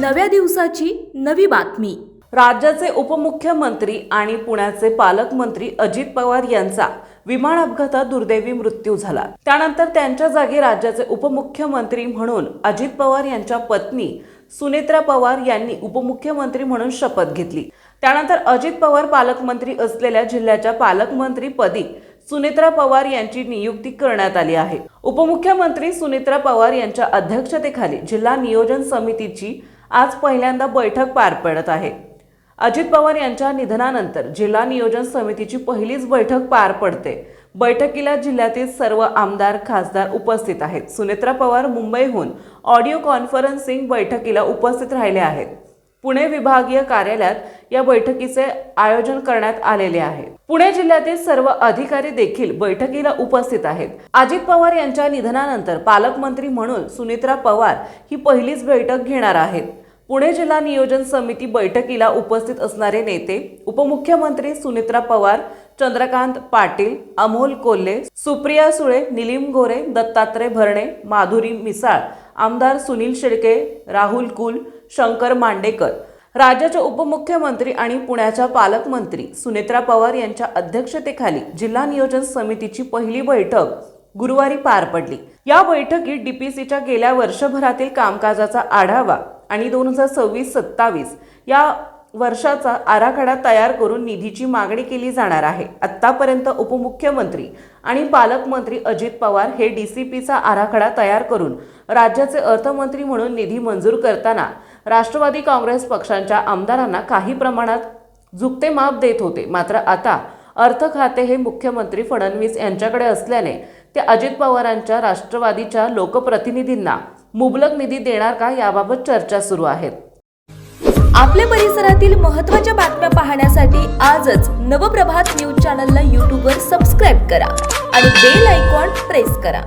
नव्या दिवसाची नवी बातमी। राज्याचे उपमुख्यमंत्री आणि पुण्याचे पालकमंत्री अजित पवार यांचा विमान अपघातात दुर्दैवी मृत्यू झाला। त्यानंतर त्यांच्या जागी राज्याचे उपमुख्यमंत्री म्हणून अजित पवार यांच्या पत्नी सुनेत्रा पवार यांनी उपमुख्यमंत्री म्हणून शपथ घेतली। त्यानंतर अजित पवार पालकमंत्री असलेल्या जिल्ह्याच्या पालकमंत्रीपदी सुनेत्रा पवार यांची नियुक्ती करण्यात आली आहे। उपमुख्यमंत्री सुनेत्रा पवार यांच्या अध्यक्षतेखाली जिल्हा नियोजन समितीची आज पहिल्यांदा बैठक पार पडत आहे। अजित पवार यांच्या निधनानंतर जिल्हा नियोजन समितीची पहिलीच बैठक पार पडते। बैठकीला जिल्ह्यातील सर्व आमदार खासदार उपस्थित आहेत। सुनेत्रा पवार मुंबईहून ऑडिओ कॉन्फरन्सिंग बैठकीला उपस्थित राहिले आहेत। पुणे विभागीय कार्यालयात या बैठकीचे आयोजन करण्यात आलेले आहे। पुणे जिल्ह्यातील सर्व अधिकारी देखील बैठकीला उपस्थित आहेत। अजित पवार यांच्या निधनानंतर पालकमंत्री म्हणून सुनेत्रा पवार ही पहिलीच बैठक घेणार आहेत। पुणे जिल्हा नियोजन समिती बैठकीला उपस्थित असणारे नेते उपमुख्यमंत्री सुनेत्रा पवार, चंद्रकांत पाटील, अमोल कोल्हे, सुप्रिया सुळे, निलीम गोरे, दत्तात्रय भरणे, माधुरी मिसाळ, आमदार सुनील शेळके, राहुल कुल, शंकर मांडेकर, राज्याचे उपमुख्यमंत्री आणि पुण्याच्या पालकमंत्री सुनेत्रा पवार यांच्या अध्यक्षतेखाली जिल्हा नियोजन समितीची पहिली बैठक गुरुवारी पार पडली। या बैठकीत डीपीसीच्या गेल्या वर्षभरातील कामकाजाचा आढावा आणि 2026-27 या वर्षाचा आराखडा तयार करून निधीची मागणी केली जाणार आहे। आतापर्यंत उपमुख्यमंत्री आणि पालकमंत्री अजित पवार हे डीसीपीचा आराखडा तयार करून राज्याचे अर्थमंत्री म्हणून निधी मंजूर करताना राष्ट्रवादी काँग्रेस पक्षांच्या आमदारांना काही प्रमाणात झुकते माप देत होते। मात्र आता अर्थ खाते हे मुख्यमंत्री फडणवीस यांच्याकडे असल्याने ते अजित पवारांच्या राष्ट्रवादीच्या लोकप्रतिनिधींना मुबलक निधी देणार का याबाबत चर्चा सुरू आहेत। आपल्या परिसरातील महत्त्वाच्या बातम्या पाहण्यासाठी आजच नवप्रभात न्यूज चॅनलला YouTube वर सबस्क्राइब करा आणि बेल आयकॉन प्रेस करा।